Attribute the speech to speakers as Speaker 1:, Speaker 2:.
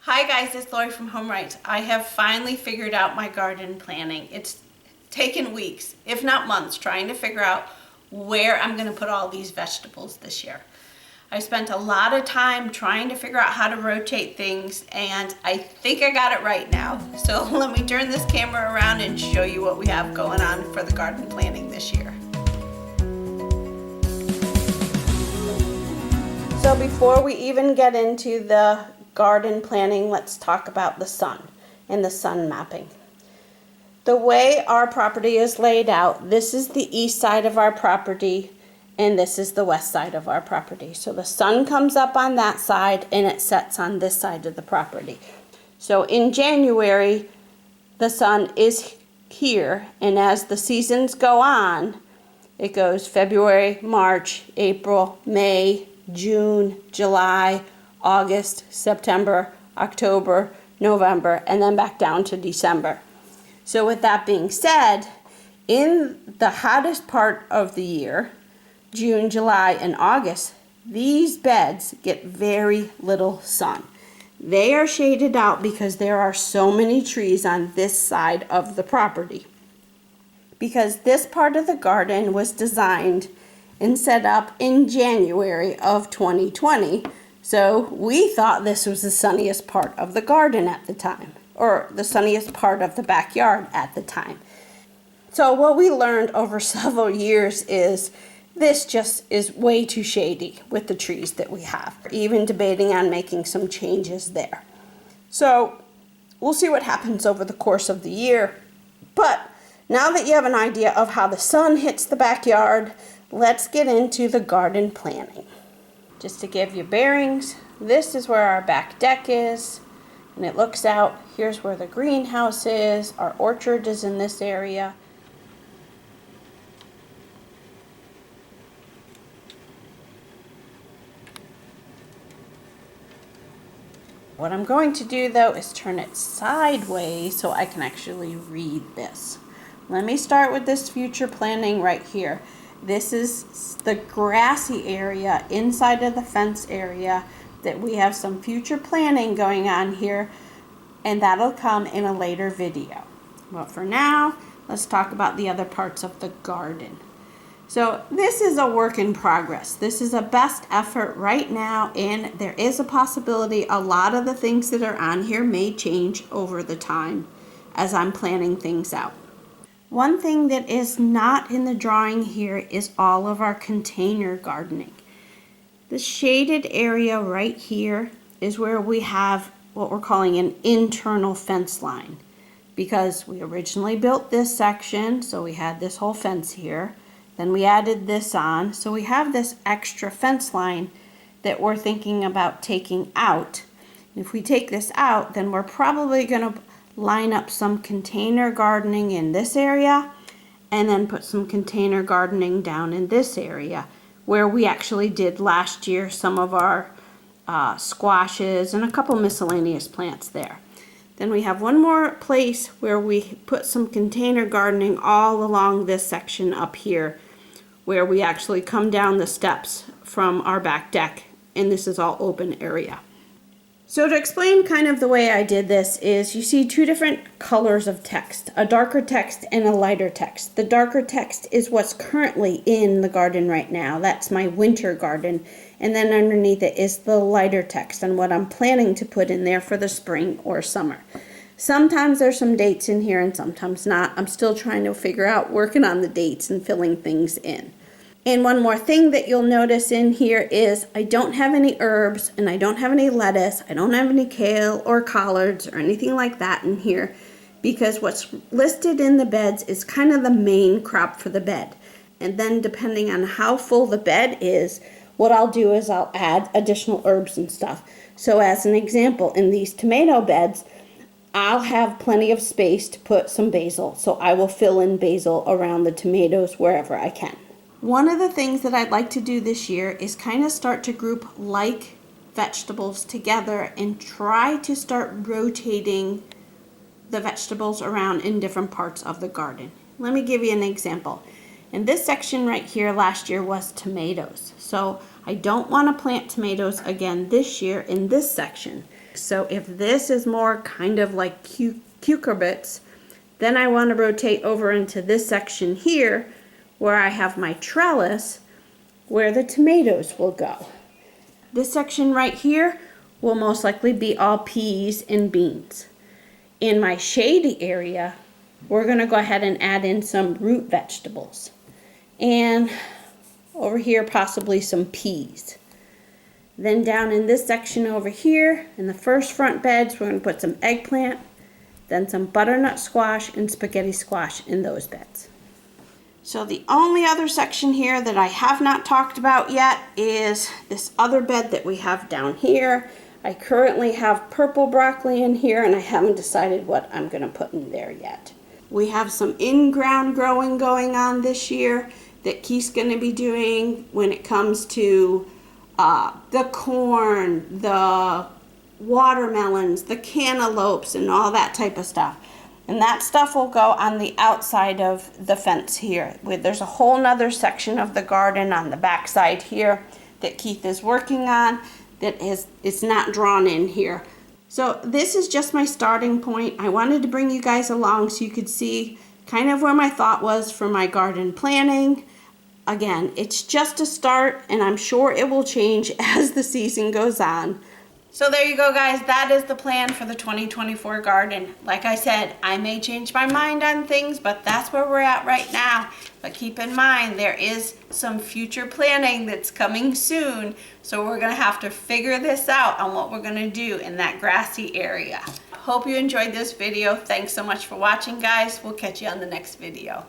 Speaker 1: Hi guys, it's Lori from Home Rights. I have finally figured out my garden planning. It's taken weeks, if not months, trying to figure out where I'm going to put all these vegetables this year. I spent a lot of time trying to figure out how to rotate things, and I think I got it right now. So let me turn this camera around and show you what we have going on for the garden planning this year. So before we even get into the garden planning, let's talk about the sun and the sun mapping. The way our property is laid out, this is the east side of our property and this is the west side of our property. So the sun comes up on that side and it sets on this side of the property. So in January, the sun is here, and as the seasons go on, it goes February, March, April, May, June, July, August, September, October, November, and then back down to December. So with that being said, in the hottest part of the year, June, July, and August, these beds get very little sun. They are shaded out because there are so many trees on this side of the property. Because this part of the garden was designed and set up in January of 2020, so we thought this was the sunniest part of the garden at the time, or the sunniest part of the backyard at the time. So what we learned over several years is this just is way too shady with the trees that we have. We're even debating on making some changes there. So we'll see what happens over the course of the year. But now that you have an idea of how the sun hits the backyard, let's get into the garden planning. Just to give you bearings, this is where our back deck is, and it looks out. Here's where the greenhouse is. Our orchard is in this area. What I'm going to do though is turn it sideways so I can actually read this. Let me start with this future planning right here. This is the grassy area inside of the fence area that we have some future planning going on here, and that'll come in a later video. But for now, let's talk about the other parts of the garden. So this is a work in progress. This is a best effort right now, and there is a possibility a lot of the things that are on here may change over the time as I'm planning things out. One thing that is not in the drawing here is all of our container gardening. The shaded area right here is where we have what we're calling an internal fence line, because we originally built this section, so we had this whole fence here. Then we added this on, so we have this extra fence line that we're thinking about taking out. If we take this out, then we're probably going to line up some container gardening in this area and then put some container gardening down in this area where we actually did last year some of our squashes and a couple miscellaneous plants there. Then we have one more place where we put some container gardening all along this section up here where we actually come down the steps from our back deck, and this is all open area. So to explain kind of the way I did this is you see two different colors of text, a darker text and a lighter text. The darker text is what's currently in the garden right now. That's my winter garden. And then underneath it is the lighter text and what I'm planning to put in there for the spring or summer. Sometimes there's some dates in here and sometimes not. I'm still trying to figure out working on the dates and filling things in. And one more thing that you'll notice in here is I don't have any herbs and I don't have any lettuce. I don't have any kale or collards or anything like that in here because what's listed in the beds is kind of the main crop for the bed. And then depending on how full the bed is, what I'll do is I'll add additional herbs and stuff. So as an example, in these tomato beds, I'll have plenty of space to put some basil. So I will fill in basil around the tomatoes wherever I can. One of the things that I'd like to do this year is kind of start to group like vegetables together and try to start rotating the vegetables around in different parts of the garden. Let me give you an example. In this section right here last year was tomatoes. So I don't want to plant tomatoes again this year in this section. mix. So if this is more kind of like cucurbits, then I want to rotate over into this section here where I have my trellis where the tomatoes will go. This section right here will most likely be all peas and beans. In my shady area, we're going to go ahead and add in some root vegetables. And over here, possibly some peas. Then down in this section over here, in the first front beds, we're going to put some eggplant, then some butternut squash and spaghetti squash in those beds. So the only other section here that I have not talked about yet is this other bed that we have down here. I currently have purple broccoli in here and I haven't decided what I'm going to put in there yet. We have some in-ground growing going on this year that Keith's going to be doing when it comes to the corn, the watermelons, the cantaloupes, and all that type of stuff. And that stuff will go on the outside of the fence here. There's a whole nother section of the garden on the back side here that Keith is working on that it's not drawn in here. So this is just my starting point. I wanted to bring you guys along so you could see kind of where my thought was for my garden planning. Again, it's just a start and I'm sure it will change as the season goes on. So there you go, guys. That is the plan for the 2024 garden. Like I said, I may change my mind on things, but that's where we're at right now. But keep in mind, there is some future planning that's coming soon. So we're gonna have to figure this out on what we're gonna do in that grassy area. Hope you enjoyed this video. Thanks so much for watching, guys. We'll catch you on the next video.